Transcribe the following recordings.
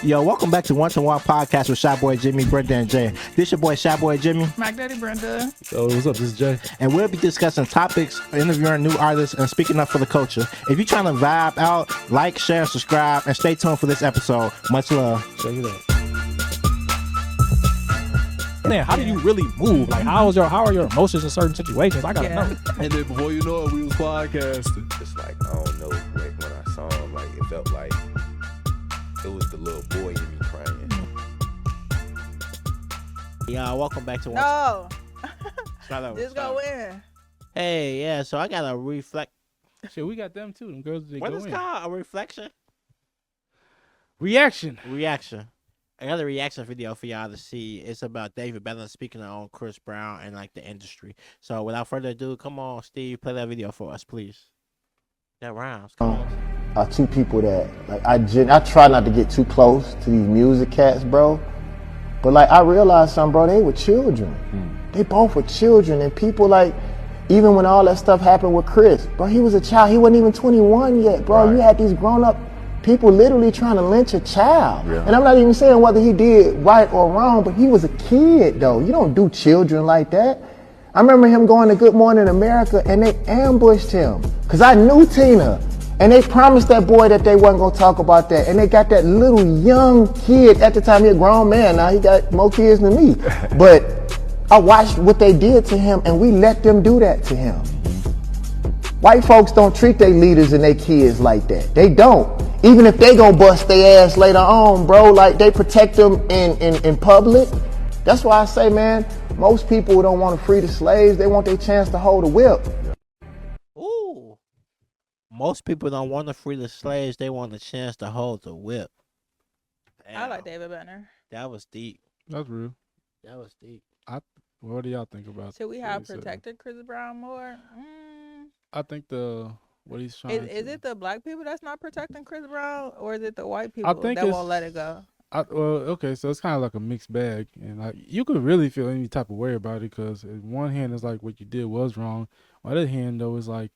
Yo, welcome back to Once and Walk Podcast with Shy Boy Jimmy, Brenda, and Jay. This your boy Shy Boy Jimmy. Mack Daddy Brenda. Yo, what's up? This is Jay. And we'll be discussing topics, interviewing new artists, and speaking up for the culture. If you're trying to vibe out, like, share, and subscribe, and stay tuned for this episode. Much love. Check it out. Man, how do you really move? Like, how are your emotions in certain situations? I gotta know. And then before you know it, we was podcasting. It's like, I don't know, like when I saw him, like it felt like it was the little boy in me crying. Yeah, welcome back to Once. No. Sorry. Just go in. Hey, yeah, so I got a reflect. Shit, we got them too. Them girls, they What go is in. called? A reflection? Reaction. Reaction. I got a reaction video for y'all to see. It's about David Banner speaking on Chris Brown and like the industry. So without further ado, come on, Steve, play that video for us, please. That rhymes. Come on. Two people that like I try not to get too close to these music cats, bro. But like I realized something, bro. They were children. They both were children, and people like even when all that stuff happened with Chris, bro, he was a child. He wasn't even 21 yet, bro. Right. You had these grown up people literally trying to lynch a child. Yeah. And I'm not even saying whether he did right or wrong, but he was a kid though. You don't do children like that. I remember him going to Good Morning America and they ambushed him. Cause I knew Tina. And they promised that boy that they wasn't gonna talk about that. And they got that little young kid, at the time he a grown man, now he got more kids than me. But I watched what they did to him and we let them do that to him. White folks don't treat their leaders and their kids like that. They don't. Even if they gonna bust their ass later on, bro, like they protect them in public. That's why I say, man, most people don't want to free the slaves. They want their chance to hold a whip. Ooh. Most people don't want to free the slaves. They want a chance to hold the whip. I like Damn. David Banner. That was deep. That's real. That was deep. What do y'all think about? Should we what have he said? protected Chris Brown more? I think what he's trying Is to. it the black people that's not protecting Chris Brown, or is it the white people think that it's- won't let it go? Okay, so it's kind of like a mixed bag, and like you could really feel any type of way about it because on one hand it's like what you did was wrong. On the other hand, though, it's like,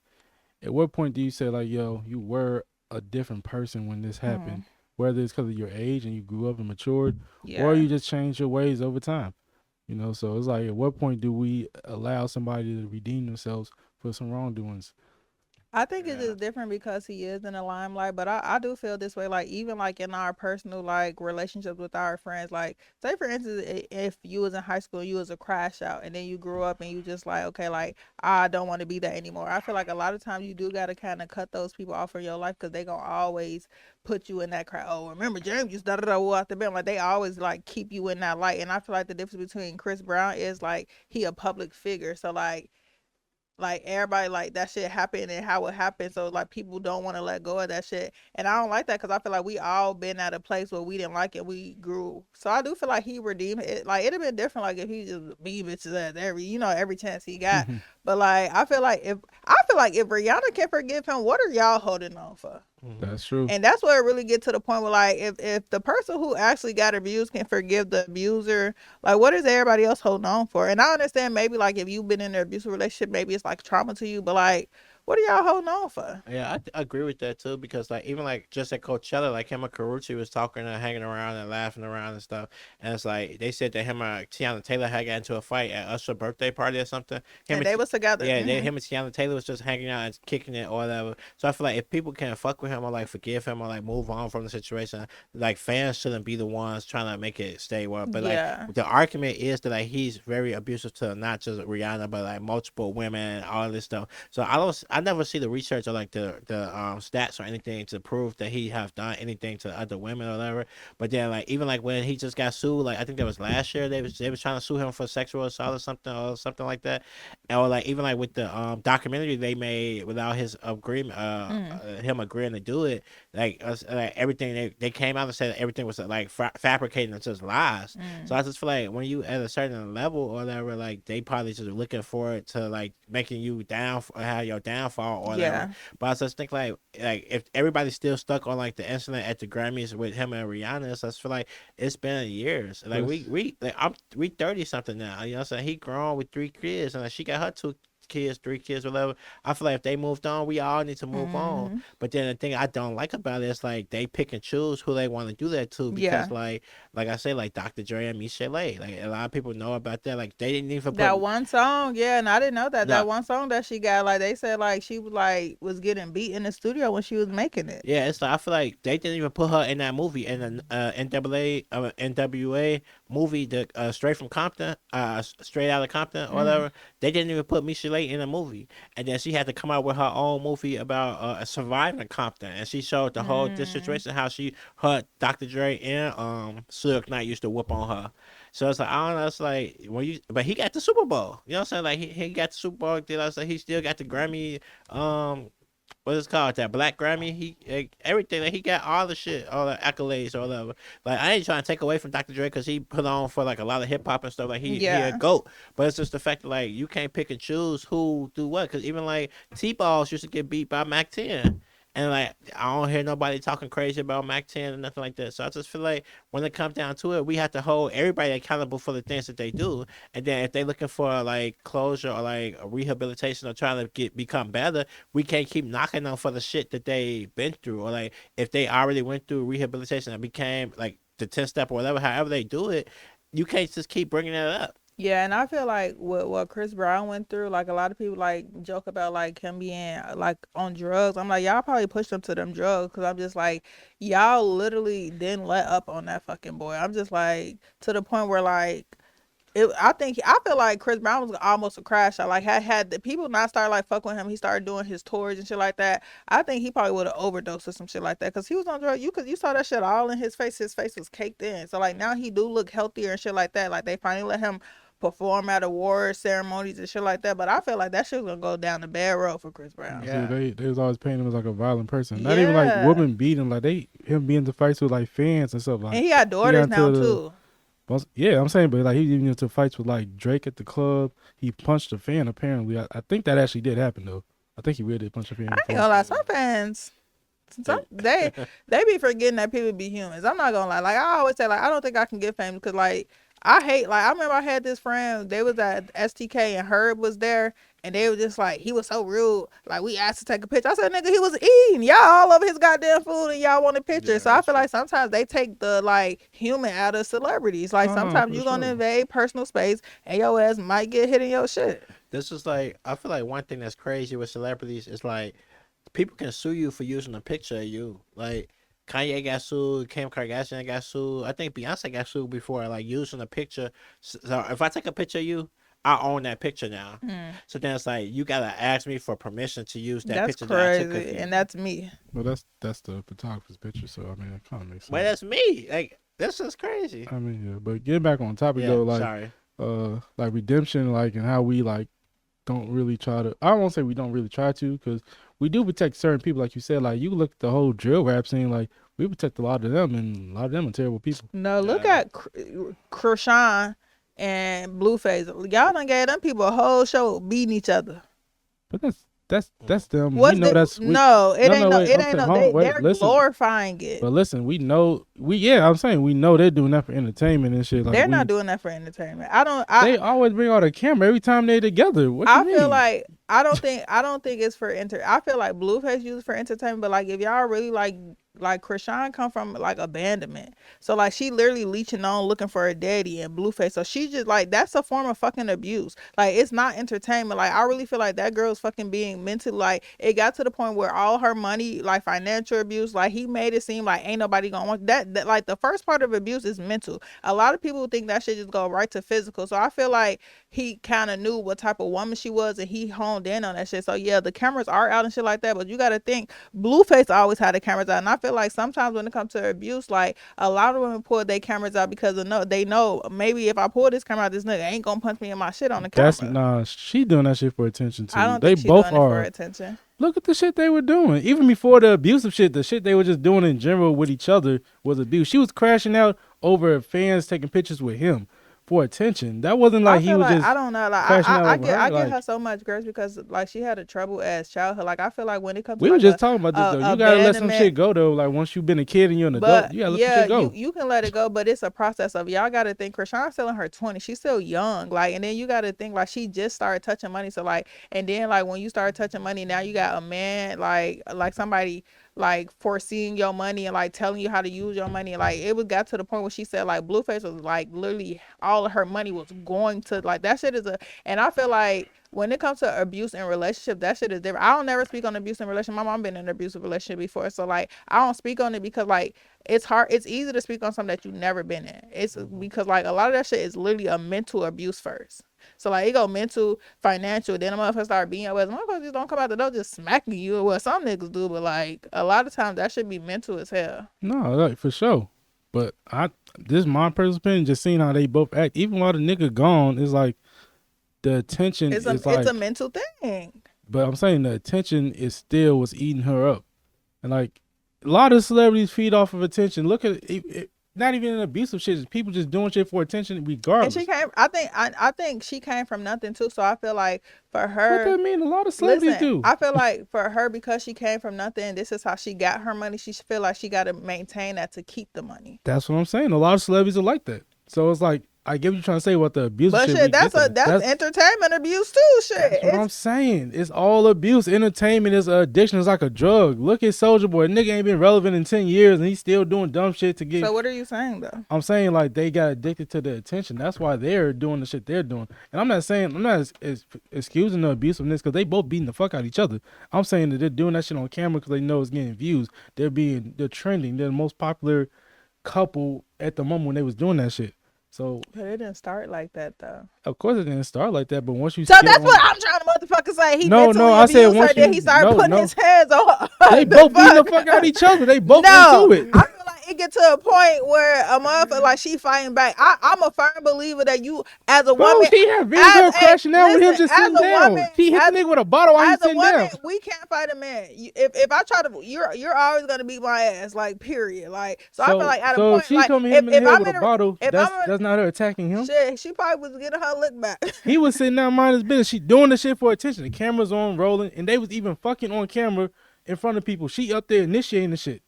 at what point do you say like, yo, you were a different person when this happened? Whether it's because of your age and you grew up and matured, Yeah. or you just changed your ways over time. You know, so it's like, at what point do we allow somebody to redeem themselves for some wrongdoings? I think it's just different because he is in the limelight, but I do feel this way, like even like in our personal like relationships with our friends, like say for instance if you was in high school, you was a crash out and then you grew up and you just like, okay, like I don't want to be that anymore. I feel like a lot of times you do got to kind of cut those people off from your life because they gonna always put you in that crowd. Oh, remember James just da-da-da out the bed. Like they always like keep you in that light. And I feel like the difference between Chris Brown is like he a public figure, so like everybody like that shit happened and how it happened, so like people don't want to let go of that shit, and I don't like that because I feel like we all been at a place where we didn't like it, we grew. So I do feel like he redeemed it. Like it'd have been different like if he just beat bitches at every chance he got. But like I feel like if Rihanna can forgive him, what are y'all holding on for? That's true. And that's where it really get to the point where like if the person who actually got abused can forgive the abuser, like what is everybody else holding on for? And I understand maybe like if you've been in an abusive relationship, maybe it's like trauma to you, but like what are y'all holding on for? Yeah, I agree with that too because like even like just at Coachella, like him and Carucci was talking and hanging around and laughing around and stuff, and it's like they said that him and Tiana Taylor had got into a fight at Usher's birthday party or something. And they was together. Yeah, him and Tiana Taylor was just hanging out and kicking it or whatever. So I feel like if people can't fuck with him or like forgive him or like move on from the situation, like fans shouldn't be the ones trying to make it stay well. But Yeah. like the argument is that like he's very abusive to not just Rihanna but like multiple women and all this stuff. So I never see the research or like the stats or anything to prove that he have done anything to other women or whatever. But then like even like when he just got sued, like I think that was last year, they was trying to sue him for sexual assault or something like that. Or like even like with the documentary they made without his agreement, him agreeing to do it, like everything they came out and said everything was like fabricating and just lies. So I just feel like when you at a certain level or whatever, like they probably just looking for it to like making you down or have your downfall or whatever. Yeah. But I just think like if everybody's still stuck on like the incident at the Grammys with him and Rihanna, so I just feel like it's been years. Like we 30 something now. You know what I'm saying? He grown with 3 kids and like, she got her 2 kids, 3 kids, whatever. I feel like if they moved on, we all need to move on. But then the thing I don't like about it is like they pick and choose who they want to do that to because like I say, like Dr. Dre and Michelle, like a lot of people know about that. Like they didn't even put that one song, and I didn't know that. Yeah. That one song that she got, like they said, like she was getting beat in the studio when she was making it. Yeah, it's like I feel like they didn't even put her in that movie in the NWA movie, the Straight from Compton, Straight Out of Compton or whatever. They didn't even put Michelle in the movie, and then she had to come out with her own movie about surviving Compton, and she showed the whole this situation how her Dr. Dre and Suge Knight used to whoop on her. So it's like I don't know. It's like but he got the Super Bowl. You know what I'm saying? Like he got the Super Bowl. He still got the Grammy. What is it called? That Black Grammy. He everything. Like he got all the shit, all the accolades or whatever. Like I ain't trying to take away from Dr. Dre because he put on for like a lot of hip hop and stuff. Like he a goat. But it's just the fact that like you can't pick and choose who do what. Because even like T-Balls used to get beat by Mack 10. And like I don't hear nobody talking crazy about Mack 10 and nothing like that. So I just feel like when it comes down to it, we have to hold everybody accountable for the things that they do. And then if they're looking for like closure or like a rehabilitation or trying to become better, we can't keep knocking them for the shit that they've been through. Or like if they already went through rehabilitation and became like the 10 step or whatever, however they do it, you can't just keep bringing that up. Yeah, and I feel like what Chris Brown went through, like a lot of people like joke about like him being like on drugs. I'm like, y'all probably pushed him to them drugs because I'm just like, y'all literally didn't let up on that fucking boy. I'm just like to the point where like, I feel like Chris Brown was almost a crash out. Like had the people not started like fuck with him, he started doing his tours and shit like that. I think he probably would have overdosed or some shit like that because he was on drugs. You saw that shit all in his face. His face was caked in. So like now he do look healthier and shit like that. Like they finally let him perform at award ceremonies and shit like that. But I feel like that shit was gonna go down the bad road for Chris Brown. Yeah, they was always painting him as like a violent person. Not even like women beat him. Like him being the fights with like fans and stuff. Like and he got daughters now too. Yeah, I'm saying, but like he even into fights with like Drake at the club. He punched a fan. Apparently, I think that actually did happen though. I think he really did punch a fan. I ain't gonna lie, some fans. They be forgetting that people be humans. I'm not gonna lie. Like I always say, like I don't think I can get famous because like I hate. Like I remember I had this friend. They was at STK and Herb was there, and they were just like he was so rude. Like we asked to take a picture. I said, nigga, he was eating. Y'all all over his goddamn food and y'all want a picture. So I feel like sometimes they take the like human out of celebrities. Like sometimes you gonna invade personal space and your ass might get hit in your shit. This is like I feel like one thing that's crazy with celebrities is like people can sue you for using a picture of you. Like Kanye got sued, Kim Kardashian got sued. I think Beyonce got sued before, like using a picture. So if I take a picture of you, I own that picture now. So then it's like you gotta ask me for permission to use that picture. That's crazy, that I took of you. and that's me. Well, that's the photographer's picture, so I mean, it kind of makes sense. But that's me. Like that's just crazy. I mean, yeah. But getting back on topic though, like like redemption, like and how we like don't really try to. I won't say we don't really try to, because we do protect certain people, like you said. Like you look at the whole drill rap scene, like we protect a lot of them, and a lot of them are terrible people. No, look at Krishan and BlueFace. Y'all done gave them people a whole show beating each other. But that's them. What's we know it ain't no. They're listen, glorifying it. But listen, we know I'm saying we know they're doing that for entertainment and shit. Like they're not doing that for entertainment. They always bring out a camera every time they together. What you mean? Feel like I don't think it's for I feel like BlueFace uses for entertainment, but like if y'all really like Krishan come from like abandonment, so like she literally leeching on looking for her daddy and BlueFace, so she just like that's a form of fucking abuse. Like it's not entertainment. Like I really feel like that girl's fucking being mentally, like it got to the point where all her money, like financial abuse, like he made it seem like ain't nobody gonna want that like the first part of abuse is mental. A lot of people think that shit just go right to physical, so I feel like he kind of knew what type of woman she was and he honed in on that shit. So yeah, the cameras are out and shit like that, but you gotta think BlueFace always had the cameras out, and I feel like sometimes when it comes to abuse, like a lot of women pull their cameras out because they know maybe if I pull this camera out, this nigga ain't gonna punch me in my shit on the camera. She doing that shit for attention too. I don't they think she both doing are it for attention. Look at the shit they were doing. Even before the abusive shit, the shit they were just doing in general with each other was abuse. She was crashing out over fans taking pictures with him. for attention. That wasn't like I he feel was like just I don't know. Like crashing out I over get her. I give Like, her so much grace because like she had a trouble ass childhood. Like I feel like when it comes to we were like just talking about this though. You gotta let some abandonment, shit go though. Like once you've been a kid and you're an adult, but you gotta let some yeah, shit go. you can let it go, but it's a process of y'all got to think. Krishan's still in her 20s. She's still young. Like, and then you got to think like she just started touching money. So like, and then like when you start touching money, now you got a man like somebody like foreseeing your money and like telling you how to use your money. Like it was got to the point where she said like BlueFace was like literally all of her money was going to like that shit is a. And I feel like when it comes to abuse in relationship, that shit is different. I don't never speak on abuse in relationship. My mom been in an abusive relationship before, so like I don't speak on it because like it's hard. It's easy to speak on something that you've never been in. It's because like a lot of that shit is literally a mental abuse first. So like it go mental, financial, then a motherfucker start being your ass. Motherfuckers just don't come out the door just smacking you or what some niggas do, but like a lot of times that should be mental as hell. No, like for sure. But this is my personal opinion. Just seeing how they both act, even while the nigga gone, is like the attention It's is a mental thing. But I'm saying the attention is still what's eating her up, and like a lot of celebrities feed off of attention. Look at it, not even an abusive shit. It's people just doing shit for attention regardless. And she came. I think she came from nothing too. So I feel like for her, what that mean? A lot of celebrities do. I feel like for her because she came from nothing. This is how she got her money. She feel like she got to maintain that to keep the money. That's what I'm saying. A lot of celebrities are like that. So it's like I get what you're trying to say about the abuse. But shit, that's entertainment abuse too. Shit, that's what I'm saying. It's all abuse. Entertainment is an addiction. It's like a drug. Look at Soulja Boy. Nigga ain't been relevant in 10 years and he's still doing dumb shit to get. So what are you saying though? I'm saying like they got addicted to the attention. That's why they're doing the shit they're doing. And I'm not excusing the abusiveness because they both beating the fuck out of each other. I'm saying that they're doing that shit on camera because they know it's getting views. They're trending. They're the most popular couple at the moment when they was doing that shit. So But it didn't start like that though. Of course it didn't start like that, but once you so that's what I'm trying to motherfucker say. He mentally I said abused once her, then he started putting his hands on her. They both beating the fuck out of each other. They both into it. I feel like it get to a point where a motherfucker like she fighting back. I'm a firm believer that you as a woman, she had videos of her crashing out with him just sitting down. She hit the nigga with a bottle while he's sitting down. We can't fight a man. If I try to, you're always gonna beat my ass. Like period. Like so I feel like at a point, she like come in if I'm with a bottle, that's not her attacking him. Shit, she probably was getting her lick back. He was sitting down minding his business. She doing the shit for attention. The camera's on rolling, and they was even fucking on camera in front of people. She up there initiating the shit.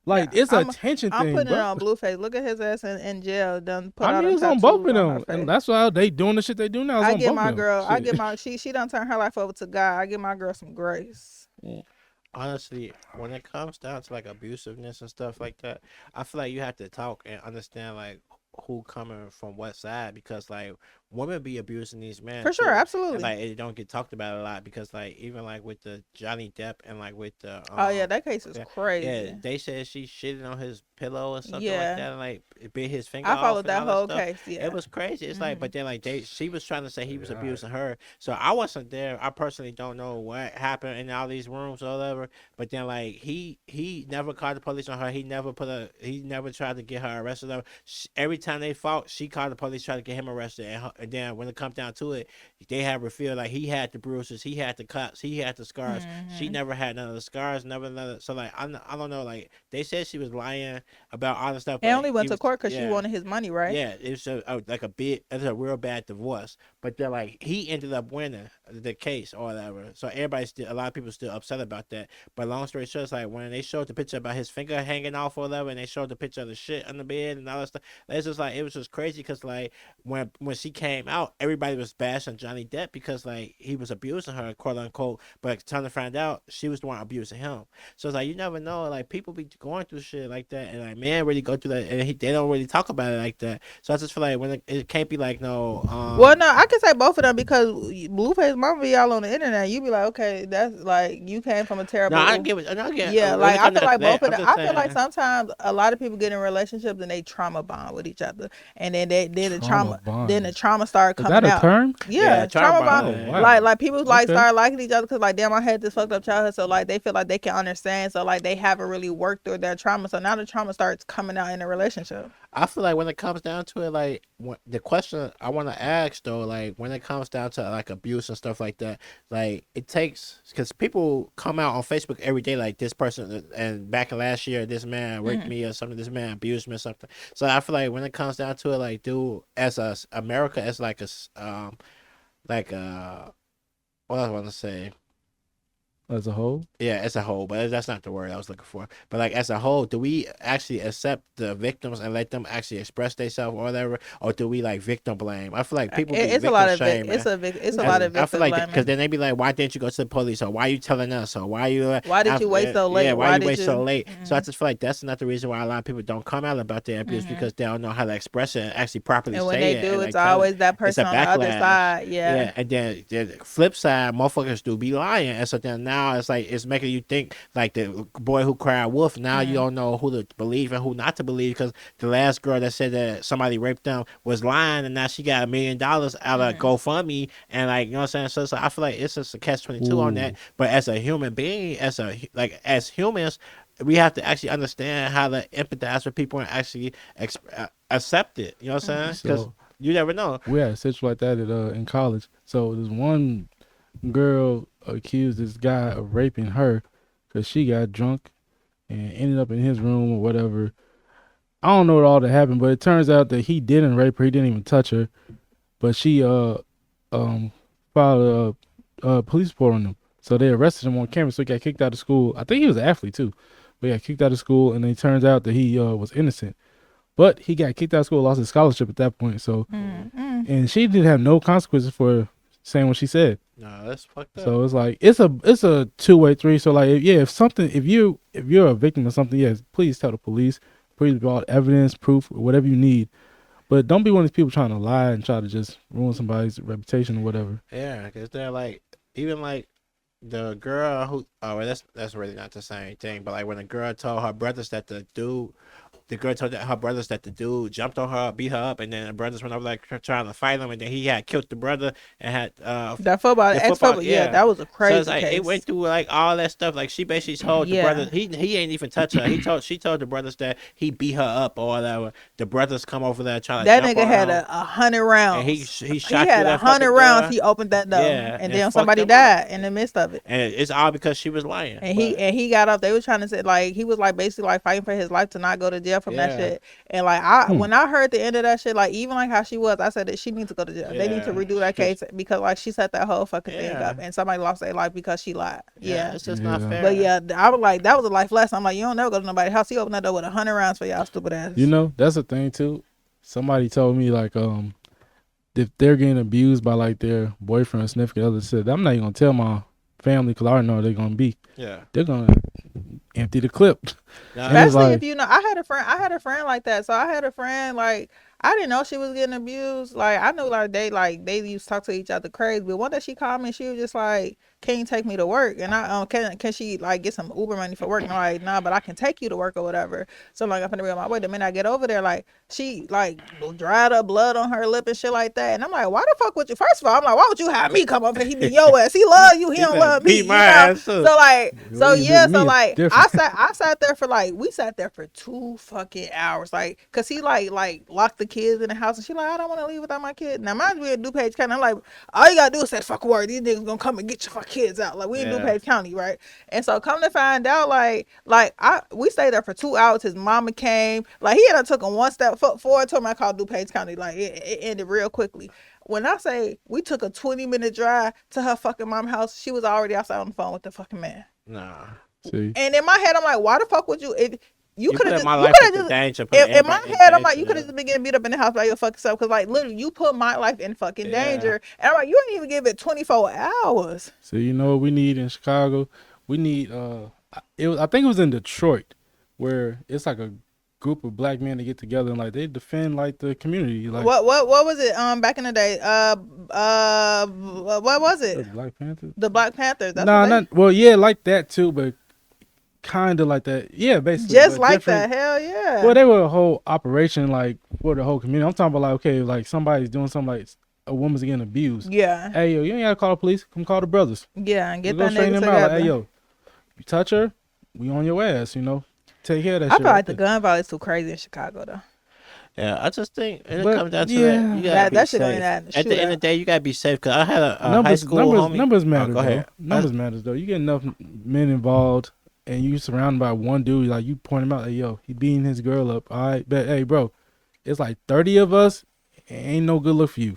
Like it's a attention thing. I'm putting bro. it on BlueFace. Look at his ass in jail. Done put I mean, it's on both of them, and that's why they doing the shit they do now. I give my girl. I give my she done turn her life over to God. I give my girl some grace. Yeah. Honestly, when it comes down to like abusiveness and stuff like that, I feel like you have to talk and understand like who coming from what side, because like women be abusing these men for too. sure, absolutely. And, like it don't get talked about a lot because like even like with the Johnny Depp and like with the oh yeah, that case is crazy. Yeah, they said she shitted on his pillow or something like that, and like it bit his finger. I followed off that whole case. Yeah, it was crazy. It's like, but then like she was trying to say he was abusing her, so I wasn't there. I personally don't know what happened in all these rooms or whatever. But then like he never called the police on her. He never tried to get her arrested. Every time they fought, she called the police, tried to get him arrested, and then when it comes down to it, they have her feel like he had the bruises, he had the cuts, he had the scars. She never had none of the scars, never. So like I don't know. Like they said she was lying about all the stuff. He only went to court because she wanted his money, right? Yeah, it was it's a real bad divorce. But then like he ended up winning the case or whatever. So a lot of people still upset about that. But long story short, it's like when they showed the picture about his finger hanging off or whatever, and they showed the picture of the shit on the bed and all that stuff, it's just like it was just crazy because like when she came out, everybody was bashing Johnny Depp because like he was abusing her, quote unquote. But time to find out, she was the one abusing him. So it's like you never know. Like people be going through shit like that, and like men really go through that, and they don't really talk about it like that. So I just feel like when it can't be like no. Well, no, I can say both of them because BlueFace mama be all on the internet. You be like, okay, that's like you came from a terrible. No, I give it. I get. Yeah, like I feel like both of them. I feel saying. like sometimes a lot of people get in relationships and they trauma bond with each other, and then the trauma start coming out. Is that a term? Yeah, trauma bond. Oh, wow. Like people start liking each other because like damn, I had this fucked up childhood, so like they feel like they can understand, so like they haven't really worked through their trauma, so now the trauma starts coming out in a relationship. I feel like when it comes down to it, like the question I want to ask though, like when it comes down to like abuse and stuff like that, like it takes because people come out on Facebook every day like this person and back in last year this man raped me or something, this man abused me or something. So I feel like when it comes down to it, like dude, as a America, as like a like what I want to say. As a whole, Yeah, as a whole, but that's not the word I was looking for. But like as a whole, do we actually accept the victims and let them actually express themselves or whatever, or do we like victim blame? I feel like people be It's victim a lot of shame. it's a lot of I victim feel like blaming. because then they be like, why didn't you go to the police, or why you telling us, or why you Why did you wait so late? Yeah, why you did wait so late? Mm-hmm. So I just feel like that's another reason why a lot of people don't come out about their abuse because they don't know how to express it and actually properly And say when they it. do, and, it's like, tell always it. that It's a person on the other backlash. side. Yeah. And then the flip side, motherfuckers do be lying, and so then now it's like it's making you think like the boy who cried wolf. Now you don't know who to believe and who not to believe because the last girl that said that somebody raped them was lying, and now she got $1 million out of GoFundMe, and like you know what I'm saying. So I feel like it's just a catch-22 on that. But as a human being, as humans, we have to actually understand how to empathize with people and actually accept it. You know what I'm saying? Because So- you never know. we had a situation like that in college. So there's one girl accused this guy of raping her because she got drunk and ended up in his room or whatever. I don't know what all that happened, but it turns out that he didn't rape her. He didn't even touch her, but she filed a police report on him. So they arrested him on camera. So he got kicked out of school. I think he was an athlete too, but he got kicked out of school, and it turns out that he was innocent. But he got kicked out of school, lost his scholarship at that point. So, and she didn't have no consequences for saying what she said. No, that's fucked up. So it's like it's a two-way street. So like if you're a victim of something, yes, please tell the police. Please bring evidence, proof, whatever you need. But don't be one of these people trying to lie and try to just ruin somebody's reputation or whatever. Yeah, because they're like, even like the girl who, oh, well, that's really not the same thing. But like when the girl told her brothers that the girl told her brothers that the dude jumped on her, beat her up, and then the brothers went over like trying to fight him, and then he had killed the brother and had That football, ex-football, yeah, that was a crazy So it's like case. it went through like all that stuff. Like she basically told the brothers he ain't even touch her. She told the brothers that he beat her up or whatever. The brothers come over there trying to that jump nigga on had him. 100 rounds. And he shot had through that 100 fucking rounds. door. He opened that door, Yeah, and and then fucked somebody him died in the midst of it. And it's all because she was lying. And he got up. They was trying to say like he was like basically like fighting for his life to not go to jail from that shit. And like when I heard the end of that shit, like even like how she was, I said that she needs to go to jail. They need to redo that case because like she set that whole fucking thing up, and somebody lost their life because she lied. Yeah, it's just not fair. But yeah, I was like that was a life lesson. I'm like you don't never go to nobody's house. He opened that door with 100 rounds for y'all stupid ass. You know, that's the thing too. Somebody told me like if they're getting abused by like their boyfriend or significant other, said I'm not even gonna tell my family because I already know they're gonna be. Yeah, they're gonna empty the clip. Especially like, if you know, I had a friend like that. So I had a friend like I didn't know she was getting abused. Like I knew they used to talk to each other crazy. But one day she called me and she was just like, "Can you take me to work?" And I can she like get some Uber money for work? And I'm like, "Nah, but I can take you to work or whatever." So I'm like, I'm gonna be on my way. The minute I get over there, like she like dried up blood on her lip and shit like that. And I'm like, why the fuck would you? First of all, I'm like, why would you have me come up and he be your ass? He love you. He don't love me. Beat my ass too. So like, so yeah, so like, different. I sat there for like, we sat there for 2 fucking hours, like, cause he like locked the kids in the house, and she like, I don't want to leave without my kid. Now mind we in DuPage County, I'm like, all you gotta do is say fuck word. These niggas gonna come and get your fucking kids out. Like we in DuPage County, right? And so come to find out, we stayed there for 2 hours. His mama came, like he had took him one step forward. Told me I called DuPage County, like it ended real quickly. When I say we took a 20-minute drive to her fucking mom's house, she was already outside on the phone with the fucking man. Nah. See? And in my head, I'm like, why the fuck would you? If you could have just, my you life could have into just. danger. In my head, I'm like, you could have just been getting beat up in the house by your fucking self, because like literally, you put my life in fucking danger, and I'm like, you ain't even give it 24 hours. So you know what we need in Chicago? We need I think it was in Detroit, where it's like a group of black men to get together and like they defend like the community. Like what was it? Back in the day, what was it? the Black Panthers. The Black Panthers. That's Nah, not well. Yeah, like that too, but kind of like that. Yeah, basically. Just but like different. that. Hell yeah. Well, they were a whole operation like for the whole community. I'm talking about like okay, like somebody's doing something like a woman's getting abused. Yeah. Hey yo, you ain't gotta call the police. Come call the brothers. Yeah, and get Go that straighten nigga them out. together. Like, hey yo, you touch her, we on your ass. You know, take care of that. I shit feel right like the there. gun violence is too crazy in Chicago though. Yeah, I just think when it But, comes down to yeah. that, you gotta That be shit gonna safe. end in a At the end of shootout. the day, you gotta be safe. Cause I had a high school homie. Numbers Oh, matter go though. ahead. Numbers matters though. You get enough men involved, and you surrounded by one dude. Like you point him out, like yo, he beating his girl up. All right, but hey, bro, it's like 30 of us. Ain't no good look for you.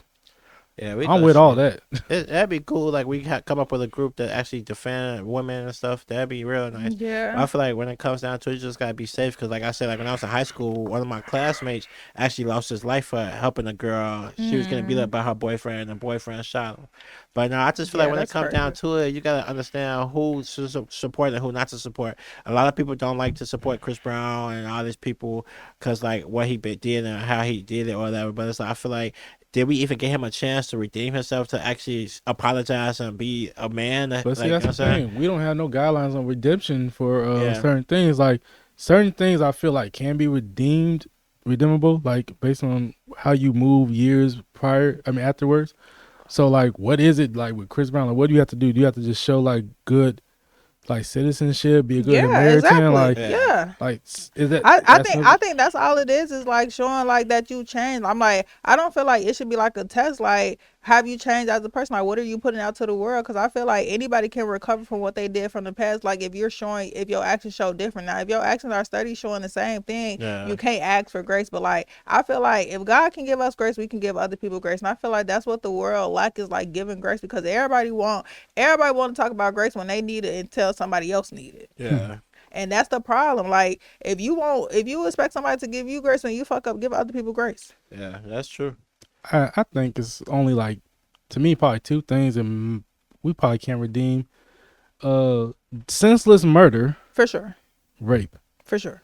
Yeah, we I'm gonna with all see. that. That'd be cool. Like we come up with a group that actually defend women and stuff. That'd be real nice. But Yeah. I feel like when it comes down to it, you just gotta be safe. Cause like I said, like when I was in high school, one of my classmates actually lost his life for helping a girl. She was getting beat up by her boyfriend, and the boyfriend shot him. But no, I just feel Yeah, like when it that's comes down crazy. to it, you gotta understand who to support and who not to support. A lot of people don't like to support Chris Brown and all these people, cause like what he did and how he did it or whatever. But it's like I feel like did we even give him a chance to redeem himself to actually apologize and be a man? But see, Like, you know that's what I'm the saying? thing. We don't have no guidelines on redemption for Yeah. certain things. Like certain things, I feel like can be redeemable, like based on how you move years prior. I mean, afterwards. So, like, what is it like with Chris Brown? Like, what do you have to do? Do you have to just show like good, like citizenship, be a good Yeah, Samaritan? exactly. Like, Yeah. is that? I think that's all it is like showing like that you changed. I'm like, I don't feel like it should be like a test. Like, have you changed as a person? Like, what are you putting out to the world? Because I feel like anybody can recover from what they did from the past. Like, if your actions show different. Now, if your actions are steady showing the same thing, Yeah. you can't ask for grace. But like, I feel like if God can give us grace, we can give other people grace. And I feel like that's what the world lack is like giving grace, because everybody want to talk about grace when they need it until somebody else need it. Yeah. And that's the problem. Like, if you expect somebody to give you grace when you fuck up, give other people grace. Yeah. That's true. I think it's only like, to me, probably two things, and we probably can't redeem: senseless murder, For sure. rape, For sure.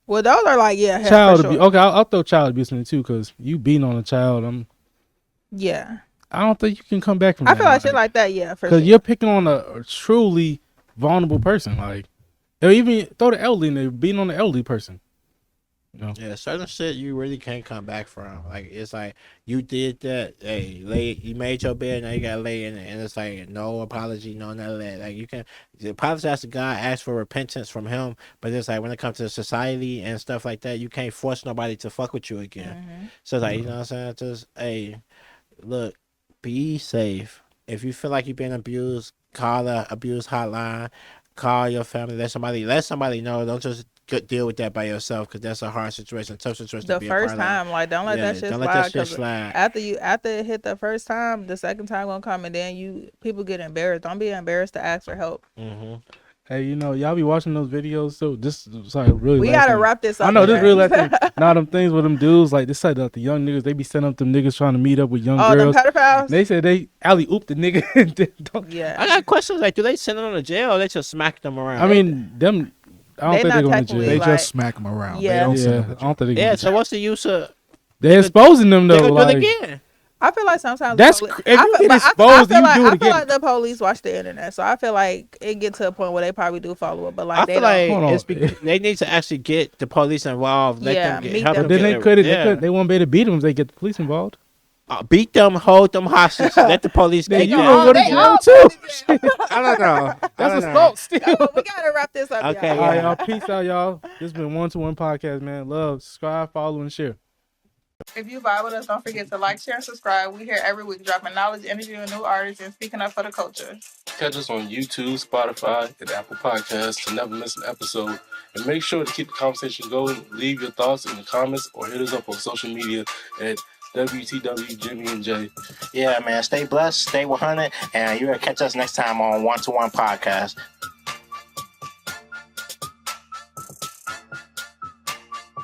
Well, those are like, yeah, hell, child for abuse. sure. Okay, I'll throw child abuse in it too, because you beating on a child. Yeah. I don't think you can come back from I that. feel like shit like that, yeah, for sure. Because you're picking on a truly vulnerable person. Like, or even throw the elderly in there, beating on the elderly person. You know? Yeah. Certain shit you really can't come back from. Like it's like you did that. Hey, you made your bed. Now you gotta lay in it, and it's like no apology, no none of that. Like you can apologize to God, ask for repentance from Him, but it's like when it comes to society and stuff like that, you can't force nobody to fuck with you again. So it's like you know what I'm saying. Just hey, look, be safe. If you feel like you've been abused, call the abuse hotline. Call your family. Let somebody know. Don't just deal with that by yourself, because that's a hard situation, tough situation to The be a first part time, like, don't let of. Yeah, that shit don't slide. let that shit 'Cause slide. after it hit the first time, the second time gonna come, and then people get embarrassed. Don't be embarrassed to ask for help. Mm-hmm. Hey, y'all be watching those videos. So this, sorry, really. We last gotta thing. wrap this up. I know this man. real last thing. Now them things with them dudes, like this side, like the young niggas, they be setting up them niggas trying to meet up with young Oh, them girls. pedophiles. They said they alley oop the nigga. And then don't. Yeah. I got questions like, do they send them to jail or they just smack them around? I mean, them. I don't They think not they're going to technically, jail. They like- just smack them around. Yeah. They don't send Yeah, them I to don't think they're yeah. going to So jail. what's the use of? They're exposing them They though. gonna do Like, it again. I feel like sometimes That's the poli- if I you feel- get but I exposed, feel you like, do it I feel again. like the police watch the internet, so I feel like it get to a point where they probably do follow up. But like I they feel don't. like Hold on. it's they need to actually get the police involved. Let Yeah, them meet help them. them But then get they their- couldn't. yeah. They won't be able to beat them if they get the police involved. Beat them, hold them hostage. Let the police Then get you them. gonna go to they jail all too. go to jail. I don't know. That's assault still. Oh, we gotta wrap this up. Okay, y'all. All right, yeah. y'all. Peace out, y'all. This has been 1-to-1 podcast, man. Love, subscribe, follow, and share. If you vibe with us, don't forget to like, share, and subscribe. We here every week dropping knowledge, interviewing new artists, and speaking up for the culture. Catch us on YouTube, Spotify, and Apple Podcasts to never miss an episode. And make sure to keep the conversation going. Leave your thoughts in the comments or hit us up on social media at WTW Jimmy and Jay. Yeah, man. Stay blessed, stay 100, and you're going to catch us next time on 1-to-1 podcast.